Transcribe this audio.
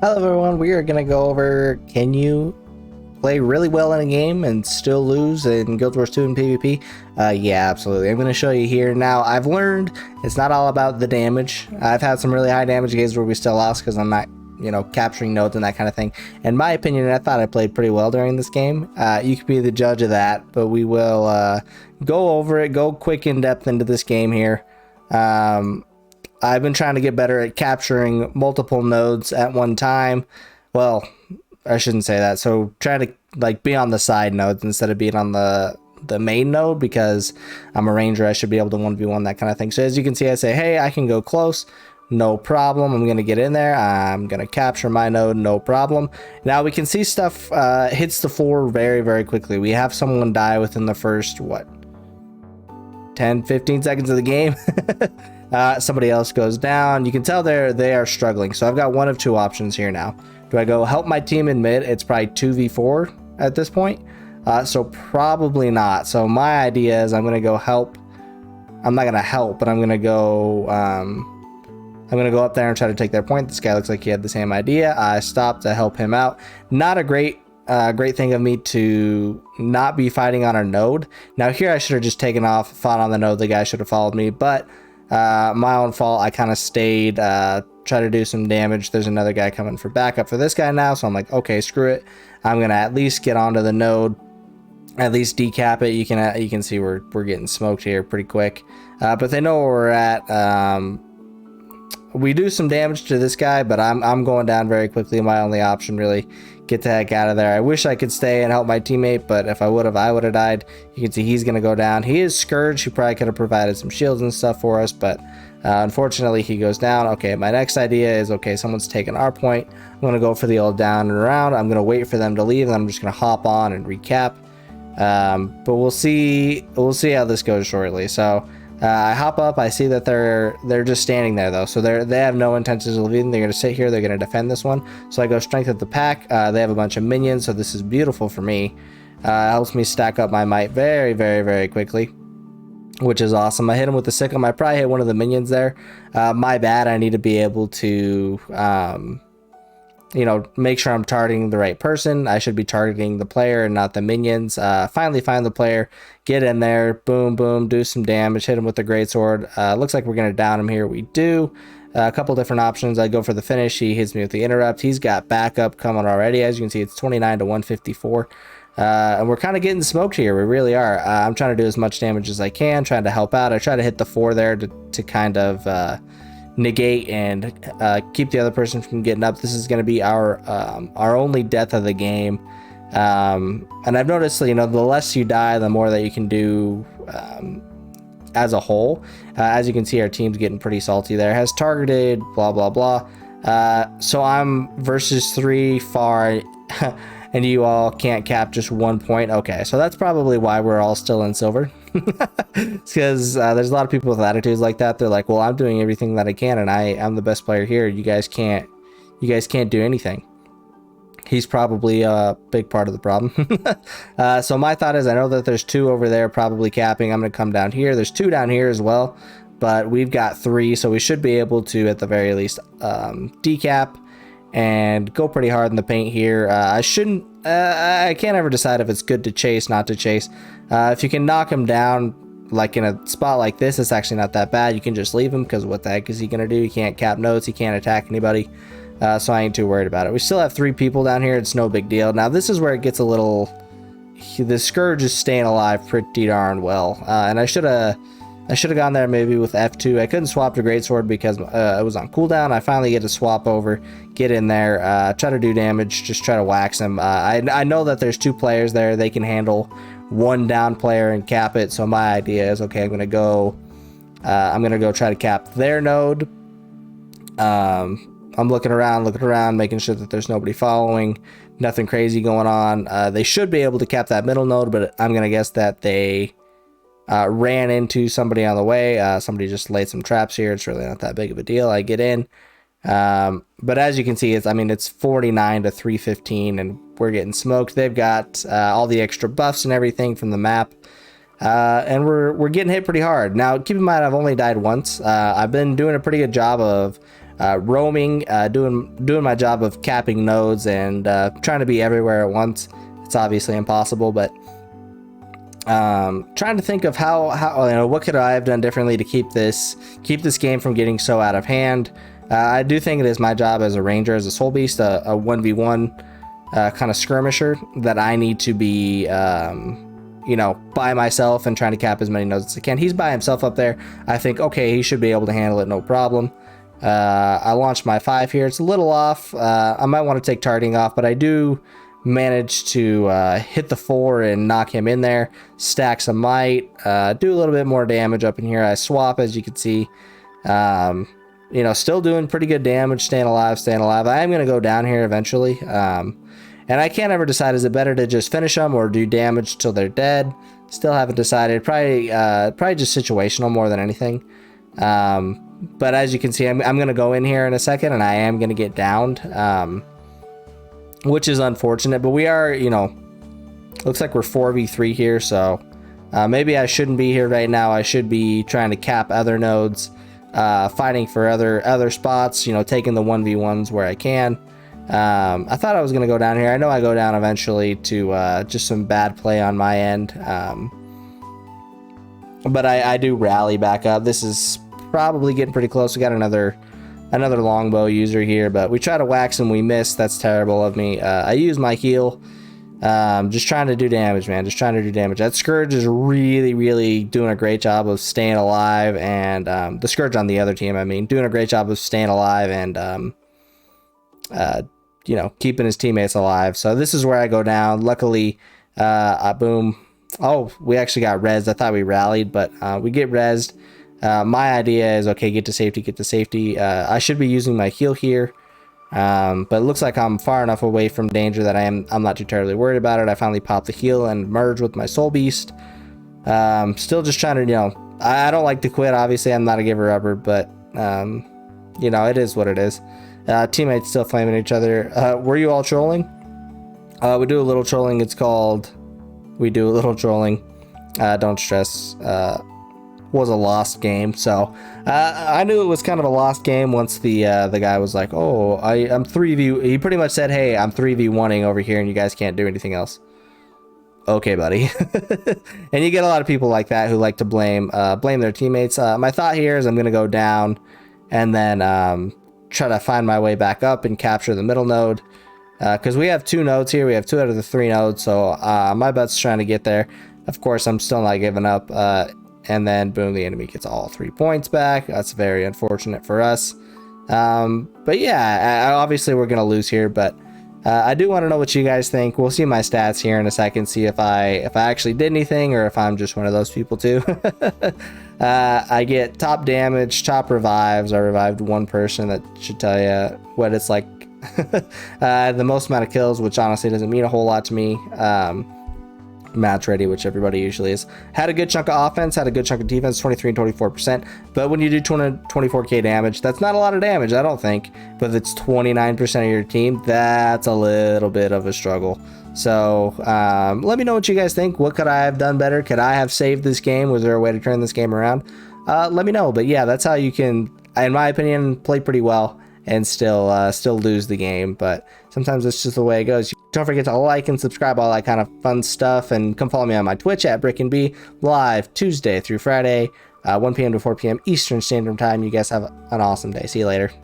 Hello everyone, we are going to go over can you play really well in a game and still lose in Guild Wars 2 and PvP? Yeah, absolutely. I'm going to show you here. Now, I've learned it's not all about the damage. I've had some really high damage games where we still lost because I'm not, capturing nodes and that kind of thing. In my opinion, I thought I played pretty well during this game. You could be the judge of that, but we will go over it, go quick in depth into this game here. I've been trying to get better at capturing multiple nodes at one time. Well, I shouldn't say that. So try to be on the side nodes instead of being on the main node, because I'm a ranger. I should be able to 1v1 that kind of thing. So as you can see, I say, hey, I can go close. No problem. I'm going to get in there. I'm going to capture my node. No problem. Now we can see stuff hits the floor very, very quickly. We have someone die within the first, 10, 15 seconds of the game. Somebody else goes down. You can tell they are struggling. So I've got one of two options here now. Do I go help my team in mid? It's probably 2v4 at this point. So probably not. So my idea is I'm going to go help. I'm not going to help, but I'm going to go up there and try to take their point. This guy looks like he had the same idea. I stopped to help him out. Not a great thing of me to not be fighting on our node. Now here I should have just taken off, fought on the node. The guy should have followed me, but my own fault. I kind of stayed, try to do some damage. There's another guy coming for backup for this guy now, so I'm like, okay, screw it. I'm gonna at least get onto the node, at least decap it. You can see we're getting smoked here pretty quick, but they know where we're at. We do some damage to this guy, but I'm going down very quickly. My only option, really, get the heck out of there. I wish I could stay and help my teammate, but if I would have, I would have died. You can see he's going to go down. He is Scourge. He probably could have provided some shields and stuff for us, but unfortunately he goes down. Okay, my next idea is, okay, someone's taking our point. I'm going to go for the old down and around. I'm going to wait for them to leave, and I'm just going to hop on and recap. But we'll see how this goes shortly. So I hop up. I see that they're just standing there though, so they have no intentions of leaving. They're going to sit here. They're going to defend this one. So I go strength at the pack. They have a bunch of minions, so this is beautiful for me. Helps me stack up my might very, very, very quickly, which is awesome. I hit him with the sickle. I probably hit one of the minions there. My bad. I need to be able to make sure I'm targeting the right person. I should be targeting the player and not the minions. Finally find the player, get in there, boom, boom, do some damage, hit him with the greatsword. Looks like we're going to down him here. We do. A couple different options. I go for the finish. He hits me with the interrupt. He's got backup coming already. As you can see, it's 29 to 154. And we're kind of getting smoked here. We really are. I'm trying to do as much damage as I can, trying to help out. I try to hit the 4 there to kind of negate and keep the other person from getting up. This is going to be our only death of the game, and I've noticed, the less you die, the more that you can do as a whole. As you can see, our team's getting pretty salty there. Has targeted, blah blah blah. So I'm versus 3 far and you all can't cap just 1 point. Okay, so that's probably why we're all still in silver. It's because there's a lot of people with attitudes like that. They're like, well, I'm doing everything that I can, and I'm the best player here. You guys can't do anything. He's probably a big part of the problem. So my thought is, I know that there's 2 over there probably capping. I'm going to come down here. There's 2 down here as well, but we've got 3, so we should be able to, at the very least, decap and go pretty hard in the paint here. I can't ever decide if it's good to chase, not to chase. If you can knock him down, like in a spot like this, it's actually not that bad. You can just leave him, because what the heck is he going to do? He can't cap nodes. He can't attack anybody. So I ain't too worried about it. We still have 3 people down here. It's no big deal. Now this is where it gets a little... The Scourge is staying alive pretty darn well. And I should have gone there maybe with F2. I couldn't swap to Greatsword because it was on cooldown. I finally get to swap over, get in there, try to do damage, just try to wax him. I know that there's 2 players there. They can handle 1 down player and cap it. So my idea is, okay, I'm gonna go try to cap their node. I'm looking around, making sure that there's nobody following, nothing crazy going on. They should be able to cap that middle node, but I'm gonna guess that they ran into somebody on the way. Somebody just laid some traps here. It's really not that big of a deal. I get in, but as you can see, it's 49 to 315, and we're getting smoked. They've got all the extra buffs and everything from the map, and we're getting hit pretty hard. Now keep in mind, I've only died once. I've been doing a pretty good job of roaming, doing my job of capping nodes and trying to be everywhere at once. It's obviously impossible, but trying to think of how what could I have done differently to keep this game from getting so out of hand. I do think it is my job as a ranger, as a soul beast, a 1v1 kind of skirmisher, that I need to be by myself and trying to cap as many nodes as I can. He's by himself up there. I think, okay, he should be able to handle it, no problem. I launched my 5 here. It's a little off. I might want to take targeting off, but I do manage to hit the 4 and knock him in there, stack some might, do a little bit more damage up in here. I swap, as you can see. Still doing pretty good damage, staying alive. I am going to go down here eventually. And I can't ever decide, is it better to just finish them or do damage till they're dead? Still haven't decided. Probably just situational more than anything. But as you can see, I'm going to go in here in a second, and I am going to get downed, which is unfortunate. But we are, looks like we're 4v3 here, so maybe I shouldn't be here right now. I should be trying to cap other nodes, fighting for other spots, taking the 1v1s where I can. I thought I was going to go down here. I know I go down eventually to just some bad play on my end. But I do rally back up. This is probably getting pretty close. We got another longbow user here, but we try to wax and we miss. That's terrible of me. I use my heal. Just trying to do damage, man. Just trying to do damage. That Scourge is really, really doing a great job of staying alive, and the Scourge on the other team, doing a great job of staying alive and keeping his teammates alive. So this is where I go down. Luckily, boom. Oh, we actually got rezzed. I thought we rallied, but we get rezzed. My idea is, okay, get to safety. I should be using my heal here, but it looks like I'm far enough away from danger that I'm not too terribly worried about it. I finally popped the heal and merge with my soul beast. Still just trying to, I don't like to quit. Obviously, I'm not a giver upper, but it is what it is. Teammates still flaming each other. Were you all trolling? We do a little trolling. It's called We Do a Little Trolling. Don't stress. Was a lost game, so I knew it was kind of a lost game once the guy was like, oh, I'm 3v. He pretty much said, hey, I'm 3v1ing over here and you guys can't do anything else. Okay, buddy. And you get a lot of people like that who like to blame their teammates. My thought here is I'm gonna go down and then try to find my way back up and capture the middle node, because we have 2 nodes here. We have 2 out of the 3 nodes, so my bet's trying to get there. Of course, I'm still not giving up. And then boom, the enemy gets all 3 points back. That's very unfortunate for us. But yeah, obviously we're gonna lose here, but I do want to know what you guys think. We'll see my stats here in a second, see if I actually did anything or if I'm just one of those people too. I get top damage, top revives. I revived 1 person. That should tell you what it's like. The most amount of kills, which honestly doesn't mean a whole lot to me. Match ready, which everybody usually is. Had a good chunk of offense, had a good chunk of defense, 23 and 24%. But when you do 24k damage, that's not a lot of damage, I don't think. But if it's 29% of your team, that's a little bit of a struggle. So let me know what you guys think. What could I have done better? Could I have saved this game? Was there a way to turn this game around? Let me know. But yeah, that's how you can, in my opinion, play pretty well and still lose the game. But sometimes that's just the way it goes. Don't forget to like and subscribe, all that kind of fun stuff, and come follow me on my Twitch at Brickandb, live Tuesday through Friday, 1 p.m. to 4 p.m. Eastern Standard Time. You guys have an awesome day. See you later.